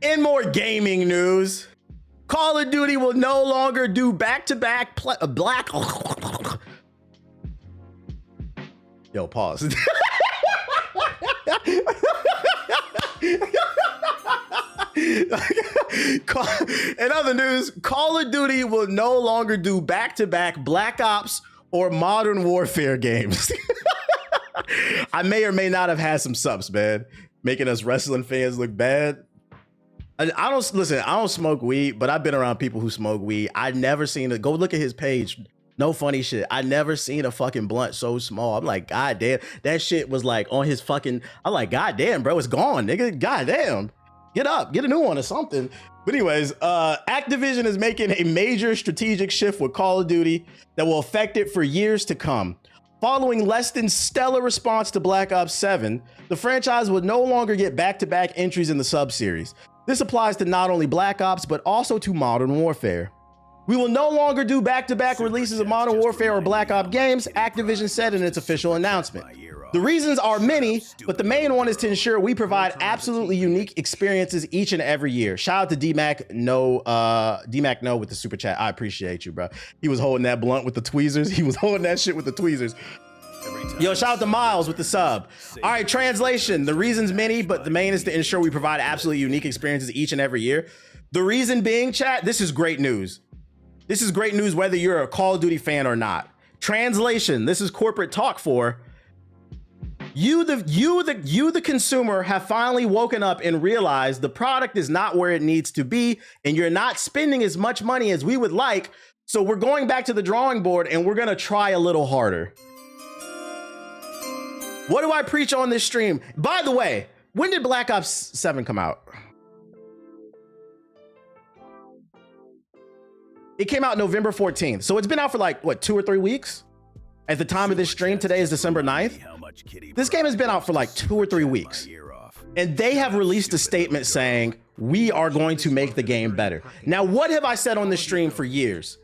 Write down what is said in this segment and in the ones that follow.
In more gaming news, Call of Duty will no longer do back-to-back black. Yo, pause. In other news, Call of Duty will no longer do back-to-back Black Ops or Modern Warfare games. I may or may not have had some subs, man, making us wrestling fans look bad. I don't smoke weed, but I've been around people who smoke weed. I never seen it. Go look at his page. No funny shit. I never seen a fucking blunt so small. I'm like, God damn, that shit was like on his fucking, I'm like, God damn, bro, it's gone, nigga. God damn. Get up, get a new one or something. But anyways, Activision is making a major strategic shift with Call of Duty that will affect it for years to come. Following less than stellar response to Black Ops 7, the franchise will no longer get back-to-back entries in the sub-series. This applies to not only Black Ops, but also to Modern Warfare. We will no longer do back-to-back releases of Modern Warfare or Black Ops games, Activision said in its official announcement. The reasons are many, but the main one is to ensure we provide absolutely unique experiences each and every year. Shout out to DMAC No with the super chat. I appreciate you, bro. He was holding that blunt with the tweezers. He was holding that shit with the tweezers. Yo, shout out to Miles with the sub. All right, translation. The reasons many, but the main is to ensure we provide absolutely unique experiences each and every year. The reason being, chat, this is great news. This is great news whether you're a Call of Duty fan or not. Translation, this is corporate talk for you the consumer have finally woken up and realized the product is not where it needs to be and you're not spending as much money as we would like. So we're going back to the drawing board and we're gonna try a little harder. What do I preach on this stream? By the way, when did Black Ops 7 come out? It came out November 14th. So it's been out for like, what, 2 or 3 weeks? At the time of this stream, today is December 9th. This game has been out for like 2 or 3 weeks. And they have released a statement saying, we are going to make the game better. Now, what have I said on this stream for years?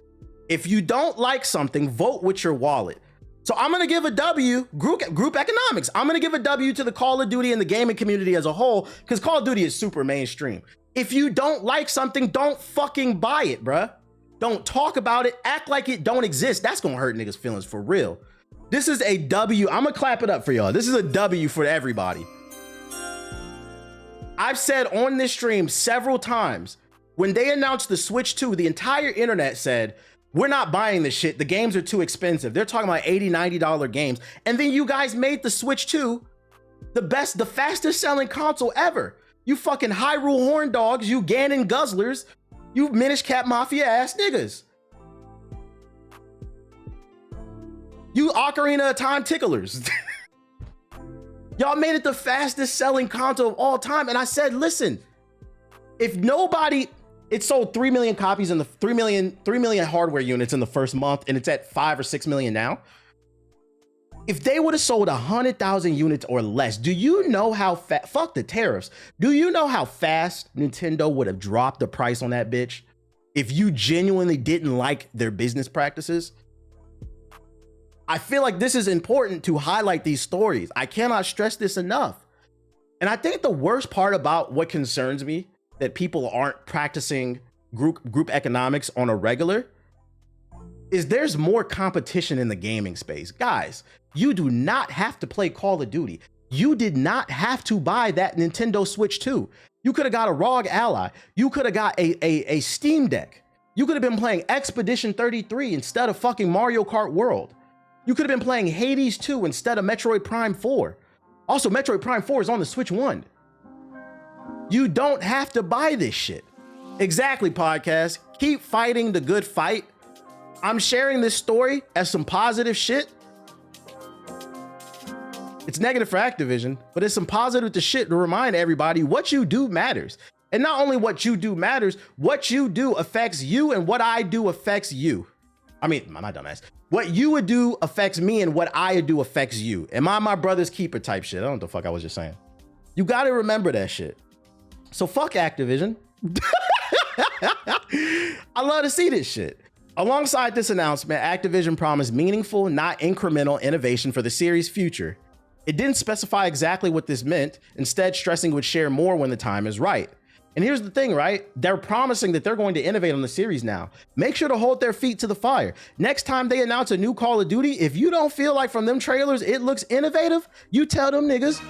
If you don't like something, vote with your wallet. So I'm gonna give a W, group economics. I'm gonna give a W to the Call of Duty and the gaming community as a whole, because Call of Duty is super mainstream. If you don't like something, don't fucking buy it, bruh. Don't talk about it, act like it don't exist. That's gonna hurt niggas' feelings for real. This is a W, I'm gonna clap it up for y'all. This is a W for everybody. I've said on this stream several times, when they announced the Switch 2, the entire internet said, we're not buying this shit. The games are too expensive. They're talking about $80, $90 games. And then you guys made the Switch 2 the fastest selling console ever. You fucking Hyrule horn dogs, you Ganon guzzlers, you Minish Cap Mafia ass niggas. You Ocarina of Time ticklers. Y'all made it the fastest selling console of all time. And I said, listen, if nobody, it sold 3 million copies in the 3 million hardware units in the first month, and it's at 5 or 6 million now. If they would have sold 100,000 units or less, do you know how fast, fuck the tariffs, do you know how fast Nintendo would have dropped the price on that bitch if you genuinely didn't like their business practices? I feel like this is important to highlight these stories. I cannot stress this enough. And I think the worst part about what concerns me, that people aren't practicing group economics on a regular, is there's more competition in the gaming space. Guys, you do not have to play Call of Duty. You did not have to buy that Nintendo Switch 2. You could have got a ROG Ally. You could have got a Steam Deck. You could have been playing Expedition 33 instead of fucking Mario Kart World. You could have been playing Hades 2 instead of Metroid Prime 4. Also, Metroid Prime 4 is on the Switch 1. You don't have to buy this shit. Exactly, podcast. Keep fighting the good fight. I'm sharing this story as some positive shit. It's negative for Activision, but it's some positive to shit to remind everybody what you do matters. And not only what you do matters, what you do affects you, and what I do affects you. I mean, my dumb ass. What you would do affects me, and what I do affects you. Am I my brother's keeper type shit? I don't know what the fuck I was just saying. You got to remember that shit. So fuck Activision. I love to see this shit. Alongside this announcement, Activision promised meaningful, not incremental innovation for the series' future. It didn't specify exactly what this meant, instead stressing it would share more when the time is right. And here's the thing, right? They're promising that they're going to innovate on the series now. Make sure to hold their feet to the fire. Next time they announce a new Call of Duty, if you don't feel like from them trailers it looks innovative, you tell them niggas,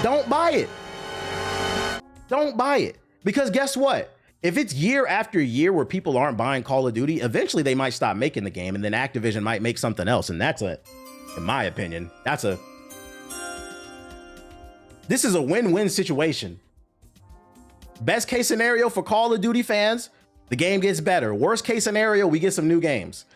don't buy it. Don't buy it. Because guess what? If it's year after year where people aren't buying Call of Duty, eventually they might stop making the game and then Activision might make something else. And that's in my opinion, this is a win-win situation. Best case scenario for Call of Duty fans, the game gets better. Worst case scenario, we get some new games.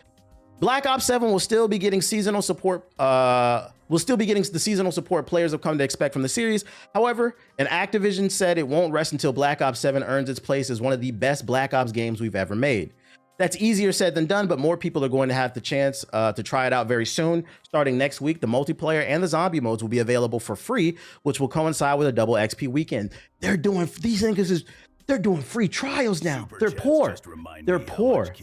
Black Ops 7 will still be getting seasonal support. We'll still be getting the seasonal support players have come to expect from the series. However, and Activision said it won't rest until Black Ops 7 earns its place as one of the best Black Ops games we've ever made. That's easier said than done, but more people are going to have the chance to try it out very soon. Starting next week, the multiplayer and the zombie modes will be available for free, which will coincide with a double XP weekend. They're doing these niggas they're doing free trials now. They're poor. They're poor.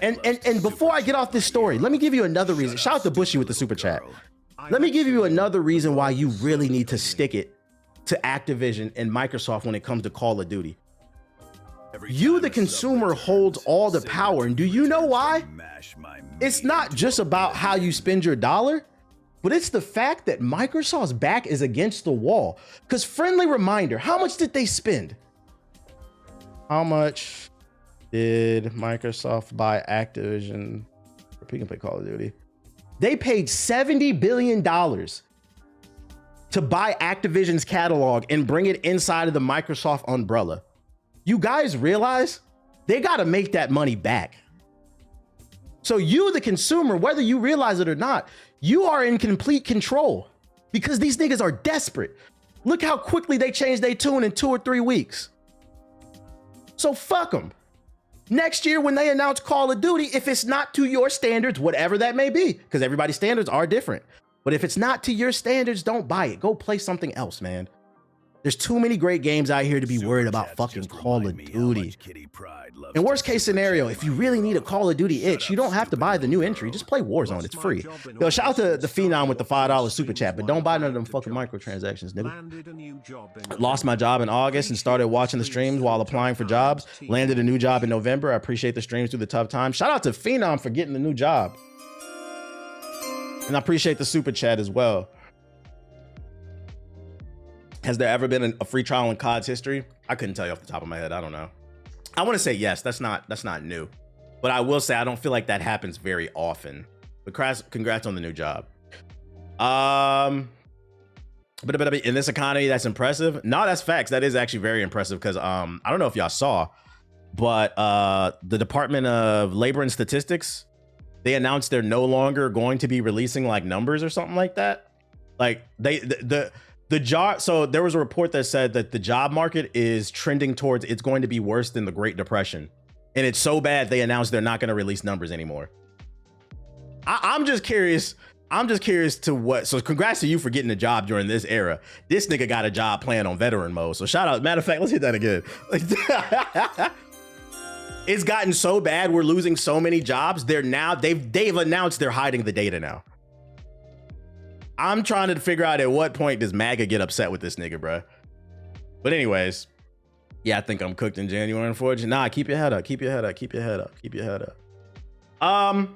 And before I get off this story, let me give you another reason. Shout out to Bushy with the super chat. Let me give you another reason why you really need to stick it to Activision and Microsoft when it comes to Call of Duty. You, the consumer, holds all the power. And do you know why? It's not just about how you spend your dollar, but it's the fact that Microsoft's back is against the wall. Because friendly reminder, how much did they spend? How much did Microsoft buy Activision for Pick and Play Call of Duty? They paid $70 billion to buy Activision's catalog and bring it inside of the Microsoft umbrella. You guys realize they got to make that money back. So you, the consumer, whether you realize it or not, you are in complete control because these niggas are desperate. Look how quickly they changed their tune in 2 or 3 weeks. So fuck them. Next year when they announce Call of Duty, if it's not to your standards, whatever that may be, because everybody's standards are different. But if it's not to your standards, don't buy it. Go play something else, man. There's too many great games out here to be worried about fucking Call of Duty. In worst case scenario, if you really need a Call of Duty itch, you don't have to buy the new entry. Just play Warzone. It's free. Yo, shout out to the Phenom with the $5 super chat, but don't buy none of them fucking microtransactions, nigga. Lost my job in August and started watching the streams while applying for jobs. Landed a new job in November. I appreciate the streams through the tough times. Shout out to Phenom for getting the new job. And I appreciate the super chat as well. Has there ever been a free trial in COD's history? I couldn't tell you off the top of my head. I don't know. I want to say yes. That's not new. But I will say I don't feel like that happens very often. But congrats on the new job. But in this economy, that's impressive. No, that's facts. That is actually very impressive because I don't know if y'all saw, but the Department of Labor and Statistics, they announced they're no longer going to be releasing like numbers or something like that. Like the job, so there was a report that said that the job market is trending towards it's going to be worse than the Great Depression. And it's so bad they announced they're not going to release numbers anymore. I'm just curious to what, so congrats to you for getting a job during this era. This nigga got a job playing on veteran mode. So shout out, matter of fact, let's hit that again. It's gotten so bad, we're losing so many jobs. They've announced they're hiding the data now. I'm trying to figure out at what point does MAGA get upset with this nigga, bro. But anyways, yeah, I think I'm cooked in January, unfortunately. Nah, keep your head up. Keep your head up. Keep your head up. Keep your head up.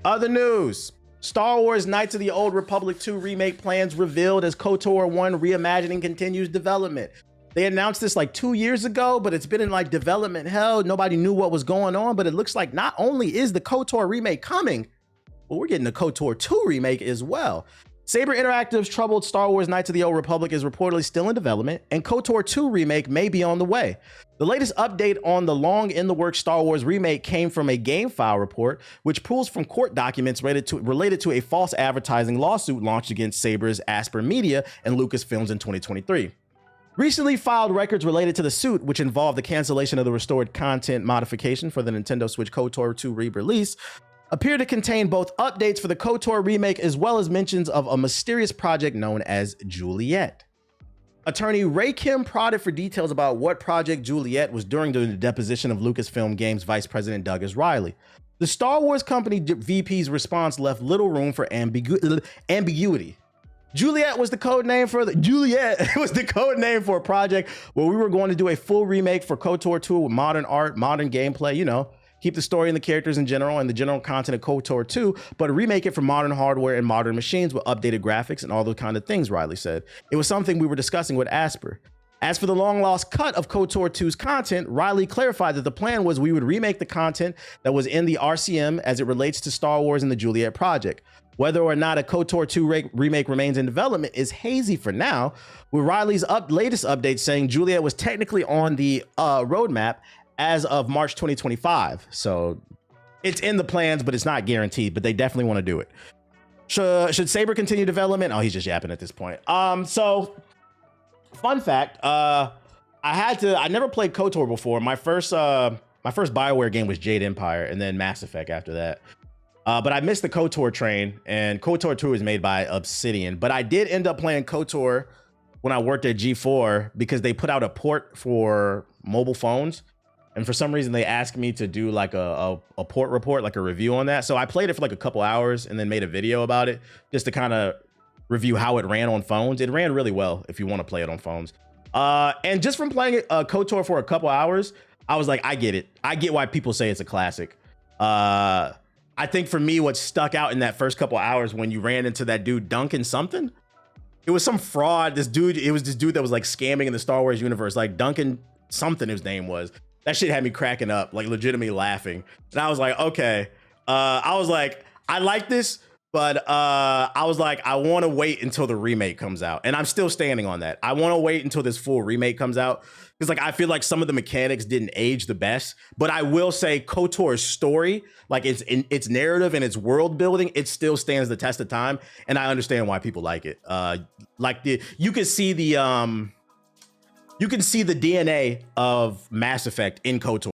Other news. Star Wars Knights of the Old Republic 2 remake plans revealed as KOTOR 1 reimagining continues development. They announced this like 2 years ago, but it's been in like development hell. Nobody knew what was going on, but it looks like not only is the KOTOR remake coming, but we're getting the KOTOR 2 remake as well. Saber Interactive's troubled Star Wars Knights of the Old Republic is reportedly still in development, and KOTOR 2 remake may be on the way. The latest update on the long-in-the-works Star Wars remake came from a GameFile report, which pulls from court documents related to a false advertising lawsuit launched against Saber's Asper Media and Lucasfilms in 2023. Recently filed records related to the suit, which involved the cancellation of the restored content modification for the Nintendo Switch KOTOR 2 re-release, appear to contain both updates for the KOTOR remake as well as mentions of a mysterious project known as Juliet. Attorney Ray Kim prodded for details about what Project Juliet was during the deposition of Lucasfilm Games Vice President Douglas Riley. The Star Wars company VP's response left little room for ambiguity. Juliet was the code name for Juliet was the code name for a project where we were going to do a full remake for KOTOR 2 with modern art, modern gameplay, you know, keep the story and the characters in general and the general content of KOTOR 2, but remake it for modern hardware and modern machines with updated graphics and all those kind of things, Riley said. It was something we were discussing with Asper. As for the long lost cut of KOTOR 2's content, Riley clarified that the plan was we would remake the content that was in the RCM as it relates to Star Wars and the Juliet project. Whether or not a KOTOR 2 remake remains in development is hazy for now, with Riley's latest update saying Juliet was technically on the roadmap as of March 2025. So it's in the plans, but it's not guaranteed, but they definitely want to do it. Should Saber continue development? Oh, he's just yapping at this point. So fun fact, I never played KOTOR before. My first BioWare game was Jade Empire and then Mass Effect after that. But I missed the KOTOR train, and KOTOR 2 is made by Obsidian. But I did end up playing KOTOR when I worked at G4 because they put out a port for mobile phones. And for some reason, they asked me to do like a port report, like a review on that. So I played it for like a couple hours and then made a video about it just to kind of review how it ran on phones. It ran really well if you want to play it on phones. And just from playing KOTOR for a couple hours, I was like, I get it. I get why people say it's a classic. I think for me, what stuck out in that first couple hours when you ran into that dude Duncan something, it was some fraud. It was this dude that was like scamming in the Star Wars universe, like Duncan something his name was. That shit had me cracking up, like legitimately laughing. And I was like, okay. I was like, I like this, but I was like, I want to wait until the remake comes out. And I'm still standing on that. I want to wait until this full remake comes out. Because like I feel like some of the mechanics didn't age the best, but I will say KOTOR's story, like its narrative and its world building, it still stands the test of time, and I understand why people like it. You can see the DNA of Mass Effect in KOTOR.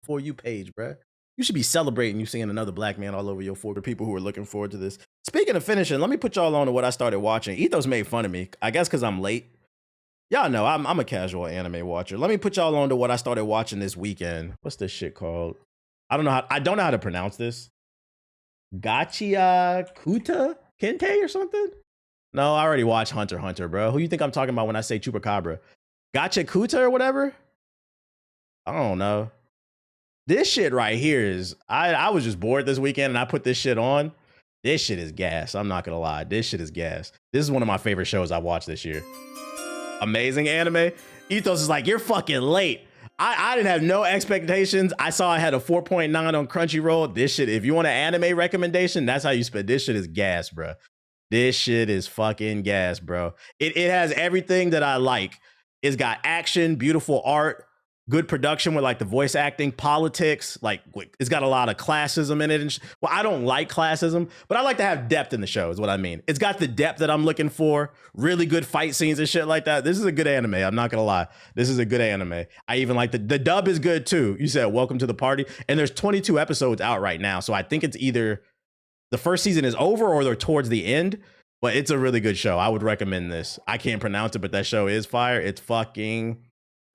For you page, bruh. You should be celebrating you seeing another black man all over your for people who are looking forward to this. Speaking of finishing, let me put y'all on to what I started watching. Ethos made fun of me, I guess because I'm late. Y'all know I'm a casual anime watcher. Let me put y'all on to what I started watching this weekend. What's this shit called? I don't know how to pronounce this. Gachia Kuta Kente or something? No, I already watched Hunter x Hunter, bro. Who you think I'm talking about when I say Chupacabra? Gotcha Kuta or whatever? I don't know. This shit right here is, I was just bored this weekend and I put this shit on. This shit is gas. I'm not gonna lie. This shit is gas. This is one of my favorite shows I watched this year. Amazing anime. Ethos is like, you're fucking late. I didn't have no expectations. I saw I had a 4.9 on Crunchyroll. This shit, if you want an anime recommendation, that's how you spend. This shit is gas, bro. This shit is fucking gas, bro. It has everything that I like. It's got action, beautiful art, good production with like the voice acting, politics. Like it's got a lot of classism in it. And well, I don't like classism, but I like to have depth in the show. Is what I mean. It's got the depth that I'm looking for. Really good fight scenes and shit like that. This is a good anime. I'm not gonna lie. This is a good anime. I even like the dub is good too. You said welcome to the party, and there's 22 episodes out right now. So I think it's either the first season is over or they're towards the end. But it's a really good show. I would recommend this. I can't pronounce it, but that show is fire. It's fucking.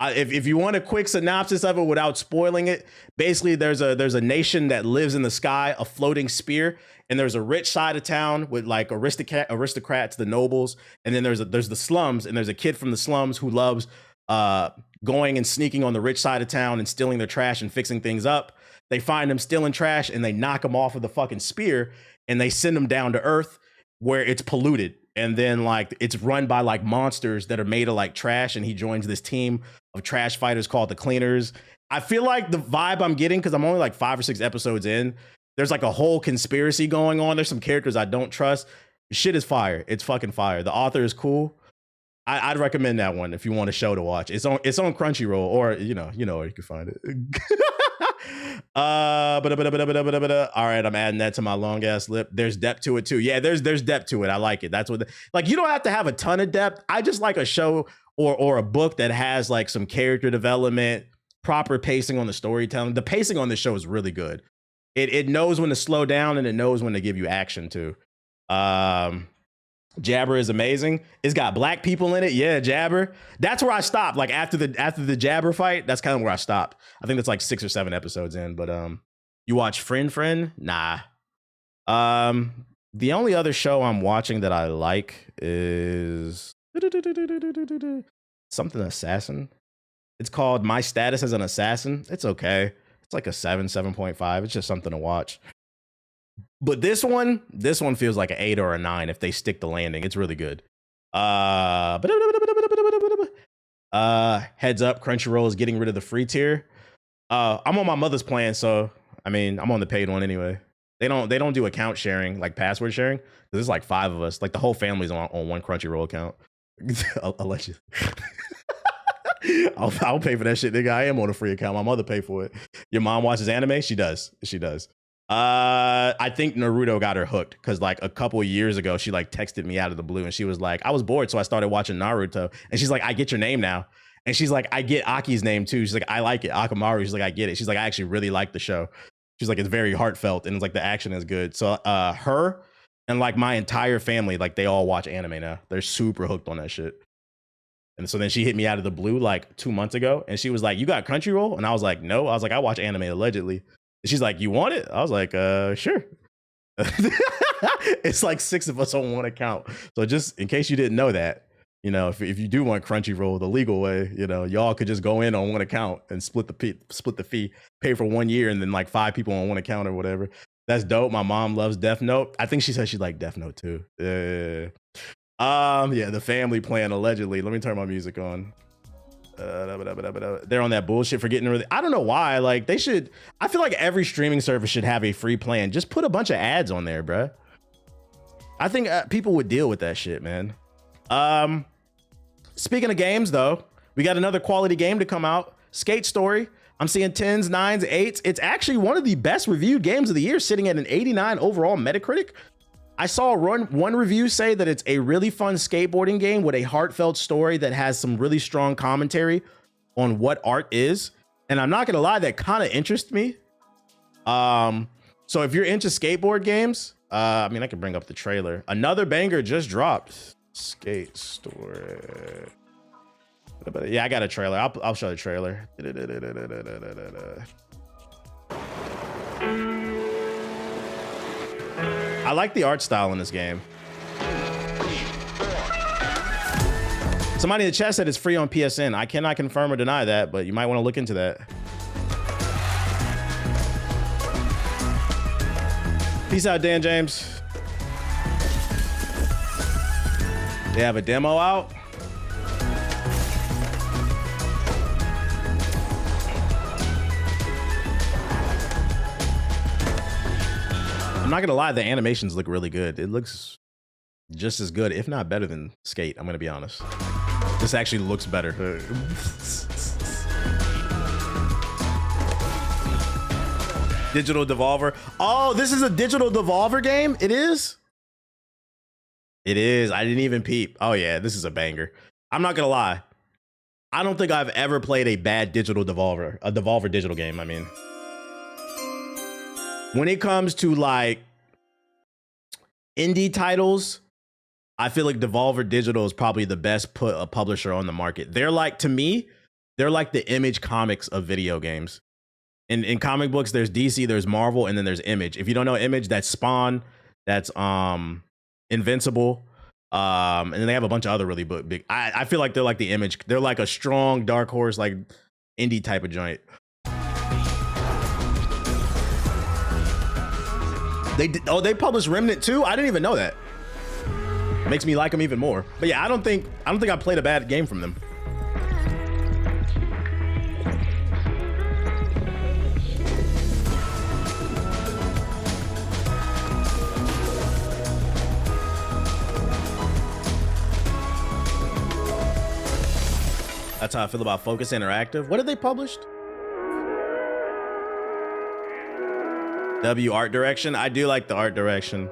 If you want a quick synopsis of it without spoiling it, basically there's a nation that lives in the sky, a floating spear, and there's a rich side of town with like aristocrats, the nobles, and then there's the slums, and there's a kid from the slums who loves going and sneaking on the rich side of town and stealing their trash and fixing things up. They find him stealing trash and they knock him off of the fucking spear and they send him down to Earth, where it's polluted, and then like it's run by like monsters that are made of like trash, and he joins this team of trash fighters called the Cleaners. I feel like the vibe I'm getting, because I'm only like 5 or 6 episodes in, there's like a whole conspiracy going on. There's some characters I don't trust. Shit is fire. It's fucking fire. The author is cool. I'd recommend that one if you want a show to watch. It's on Crunchyroll, or you know where you can find it. All right, I'm adding that to my long ass lip. There's depth to it too. Yeah, there's depth to it. I like it. That's what like you don't have to have a ton of depth. I just like a show or a book that has like some character development, proper pacing on the storytelling. The pacing on this show is really good. It knows when to slow down and it knows when to give you action too. Jabber is amazing. It's got black people in it. Yeah, Jabber. That's where I stopped. Like after the Jabber fight, that's kind of where I stopped. I think that's like 6 or 7 episodes in. But you watch Friend? Nah. The only other show I'm watching that I like is something assassin. It's called My Status as an Assassin. It's okay. It's like a 7.5. It's just something to watch. But this one feels like an 8 or a 9 if they stick the landing. It's really good. Heads up, Crunchyroll is getting rid of the free tier. I'm on my mother's plan, so I mean I'm on the paid one anyway. They don't do account sharing, like password sharing. There's like 5 of us. Like the whole family's on one Crunchyroll account. I'll let you. I'll pay for that shit, nigga. I am on a free account. My mother paid for it. Your mom watches anime? She does. I think Naruto got her hooked because like a couple of years ago, she like texted me out of the blue and she was like, I was bored, so I started watching Naruto. And she's like, I get your name now. And she's like, I get Aki's name too. She's like, I like it. Akamaru. She's like, I get it. She's like, I actually really like the show. She's like, it's very heartfelt and it's like the action is good. So her and like my entire family, like they all watch anime now. They're super hooked on that shit. And so then she hit me out of the blue like 2 months ago and she was like, you got Crunchyroll? And I was like, no. I was like, I watch anime allegedly. And she's like, you want it? I was like, sure. It's like 6 of us on one account. So just in case you didn't know that, you know, if you do want Crunchyroll the legal way, you know, y'all could just go in on one account and split the fee, pay for 1 year, and then like 5 people on one account or whatever. That's dope. My mom loves Death Note. I think she said she liked Death Note too. Yeah, the family plan allegedly. Let me turn my music on. They're on that bullshit for getting rid of. I don't know why. Like they should. I feel like every streaming service should have a free plan. Just put a bunch of ads on there, bruh. I think people would deal with that shit, man. Speaking of games, though, we got another quality game to come out. Skate Story. I'm seeing 10s, 9s, 8s. It's actually one of the best reviewed games of the year, sitting at an 89 overall Metacritic. I saw one review say that it's a really fun skateboarding game with a heartfelt story that has some really strong commentary on what art is. And I'm not gonna lie, that kind of interests me. So if you're into skateboard games, I mean, I can bring up the trailer. Another banger just dropped. Skate Story. Yeah, I got a trailer. I'll show the trailer. I like the art style in this game. Somebody in the chat said it's free on PSN. I cannot confirm or deny that, but you might want to look into that. Peace out, Dan James. They have a demo out. I'm not gonna lie, the animations look really good. It looks just as good, if not better than Skate. I'm gonna be honest. This actually looks better. Digital Devolver. Oh, this is a Digital Devolver game? It is? It is. I didn't even peep. Oh yeah, this is a banger. I'm not gonna lie. I don't think I've ever played a bad Digital Devolver, a Devolver digital game, I mean. When it comes to like indie titles, I feel like Devolver Digital is probably the best publisher on the market. They're like, to me, they're like the Image Comics of video games. In comic books, there's DC, there's Marvel, and then there's Image. If you don't know Image, that's Spawn, that's Invincible, and then they have a bunch of other really big. I feel like they're like the Image. They're like a strong dark horse, like indie type of joint. They published Remnant too. I didn't even know that. Makes me like them even more. But yeah, I don't think I played a bad game from them. That's how I feel about Focus Interactive. What did they publish? W art direction. I do like the art direction.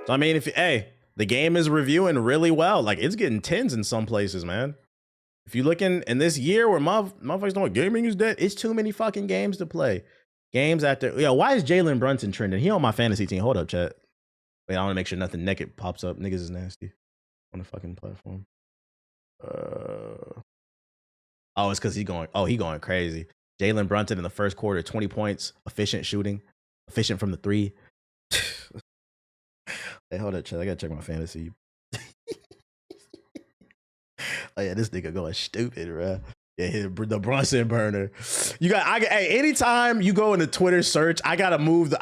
So I mean, hey, the game is reviewing really well. Like it's getting 10s in some places, man. If you look in this year where motherfuckers know gaming is dead, it's too many fucking games to play. Games after, why is Jalen Brunson trending? He on my fantasy team. Hold up, chat. Wait, I want to make sure nothing naked pops up. Niggas is nasty on the fucking platform. Oh, it's because he going crazy. Jalen Brunson in the first quarter, 20 points, efficient shooting, efficient from the three. Hey, hold up, chat. I gotta check my fantasy. Oh yeah, this nigga going stupid, bro. Yeah, the Brunson burner. Hey, anytime you go into Twitter search, I gotta move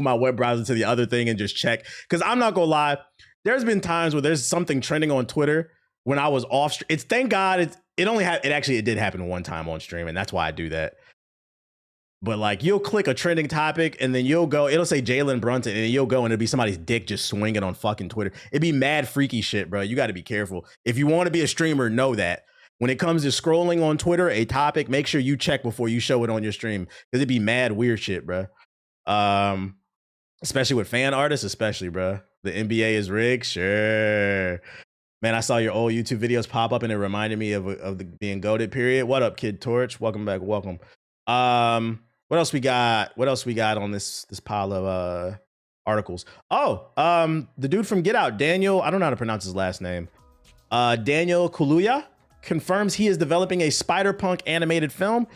my web browser to the other thing and just check. Cause I'm not gonna lie, there's been times where there's something trending on Twitter when I was off. Thank God it did happen one time on stream, and that's why I do that. But like, you'll click a trending topic and then it'll say Jalen Brunson, and then you'll go and it'll be somebody's dick just swinging on fucking Twitter. It'd be mad freaky shit, bro. You got to be careful. If you want to be a streamer, know that when it comes to scrolling on Twitter, a topic, make sure you check before you show it on your stream, because it'd be mad weird shit, bro. Especially with fan artists, especially, bro. The NBA is rigged, sure. Man, I saw your old YouTube videos pop up and it reminded me of the being goated period. What up, Kid Torch? Welcome back. Welcome. What else we got? What else we got on this pile of articles? Oh, the dude from Get Out, Daniel, I don't know how to pronounce his last name. Daniel Kaluuya confirms he is developing a Spider-Punk animated film.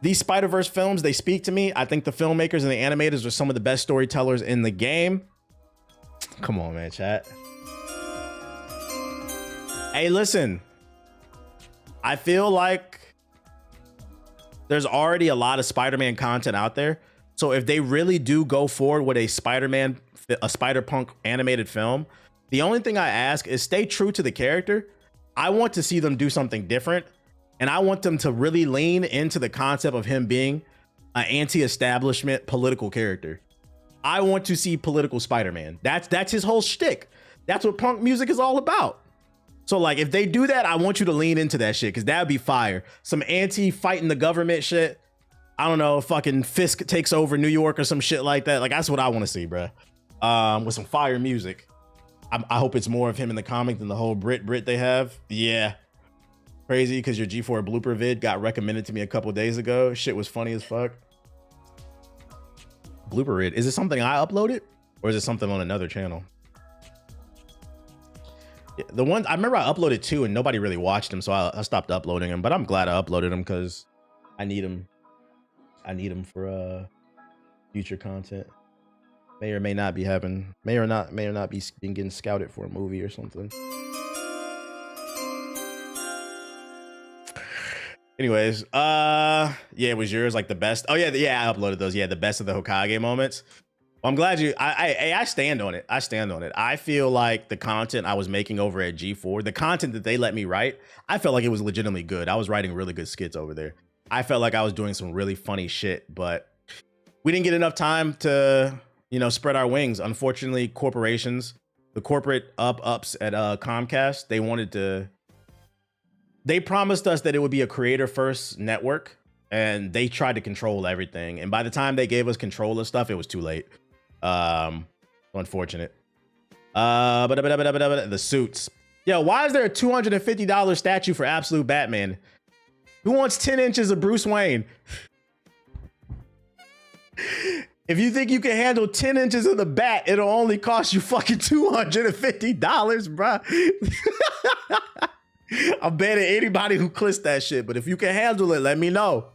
These Spider-Verse films, they speak to me. I think the filmmakers and the animators are some of the best storytellers in the game. Come on, man, chat. Hey, listen. I feel like there's already a lot of Spider-Man content out there. So if they really do go forward with a Spider-Punk animated film, the only thing I ask is stay true to the character. I want to see them do something different. And I want them to really lean into the concept of him being an anti-establishment political character. I want to see political Spider-Man. That's his whole shtick. That's what punk music is all about. So like, if they do that, I want you to lean into that shit, because that'd be fire. Some anti-fighting the government shit. I don't know, fucking Fisk takes over New York or some shit like that. Like, that's what I want to see, bro. With some fire music. I hope it's more of him in the comic than the whole Brit they have. Yeah. Crazy, because your G4 blooper vid got recommended to me a couple days ago. Shit was funny as fuck. Blooper vid. Is it something I uploaded? Or is it something on another channel? The ones I remember I uploaded 2 and nobody really watched them, so I stopped uploading them. But I'm glad I uploaded them because I need them. I need them for future content. May or may not be having, may or not be getting scouted for a movie or something. Anyways, yeah, it was yours, like the best. Oh yeah, I uploaded those. Yeah, the best of the Hokage moments. Well, I'm glad I stand on it. I stand on it. I feel like the content I was making over at G4, the content that they let me write, I felt like it was legitimately good. I was writing really good skits over there. I felt like I was doing some really funny shit, but we didn't get enough time to, spread our wings. Unfortunately, corporations, the corporate ups at Comcast, they wanted to they promised us that it would be a creator first network, and they tried to control everything. And by the time they gave us control of stuff, it was too late. Unfortunate. But the suits. Yo, why is there a $250 statue for Absolute Batman? Who wants 10 inches of Bruce Wayne? If you think you can handle 10 inches of the bat, it'll only cost you fucking $250, bro. I'm betting anybody who clicks that shit, but if you can handle it, let me know.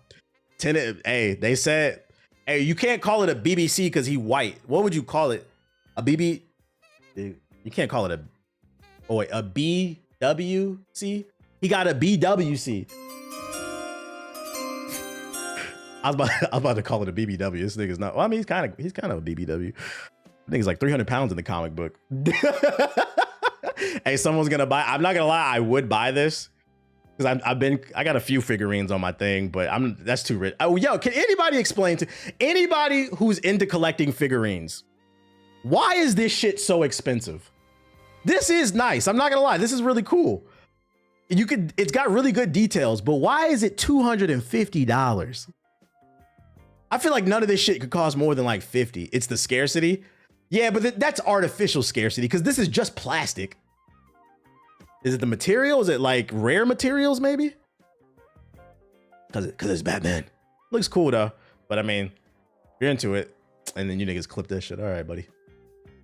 Hey, they said, hey, you can't call it a BBC because he white. What would you call it? A BB? You can't call it a BWC? He got a BWC. I was about to call it a BBW. This nigga's not. Well, I mean, he's kind of a BBW. I think he's like 300 pounds in the comic book. Hey, someone's gonna buy. I'm not gonna lie. I would buy this because I got a few figurines on my thing, but that's too rich. Oh, yo, can anybody explain to anybody who's into collecting figurines, why is this shit so expensive? This is nice. I'm not gonna lie. This is really cool. It's got really good details, but why is it $250? I feel like none of this shit could cost more than like 50. It's the scarcity. Yeah, but that's artificial scarcity because this is just plastic. Is it the material? Is it like rare materials maybe? Cause it's Batman. Looks cool though. But I mean, you're into it. And then you niggas clip that shit. All right, buddy.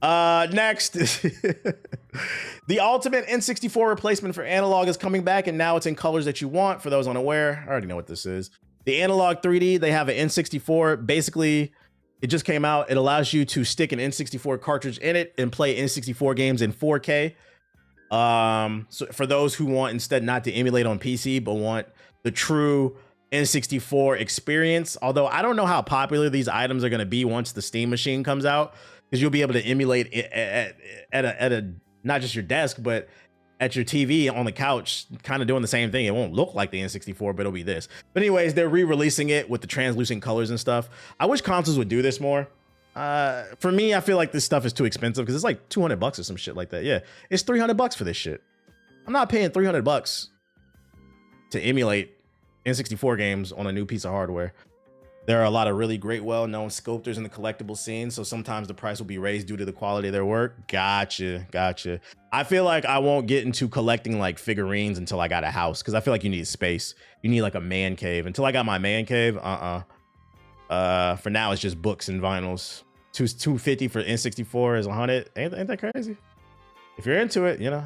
Next. The ultimate N64 replacement for Analogue is coming back, and now it's in colors that you want. For those unaware, I already know what this is. The Analogue 3D, they have an N64. Basically, it just came out. It allows you to stick an N64 cartridge in it and play N64 games in 4K. So for those who want instead not to emulate on PC, but want the true N64 experience, although I don't know how popular these items are going to be once the Steam machine comes out, because you'll be able to emulate it at a not just your desk, but at your TV on the couch, kind of doing the same thing. It won't look like the N64, but it'll be this. But anyways, they're re-releasing it with the translucent colors and stuff. I wish consoles would do this more. For me, I feel like this stuff is too expensive because it's like $200 or some shit like that. Yeah, it's $300 for this shit. I'm not paying $300 to emulate N64 games on a new piece of hardware. There are a lot of really great, well-known sculptors in the collectible scene, so sometimes the price will be raised due to the quality of their work. Gotcha. I feel like I won't get into collecting like figurines until I got a house, because I feel like you need space. You need like a man cave. Until I got my man cave, for now it's just books and vinyls. $250 for N64 is $100. Ain't that crazy? If you're into it, you know.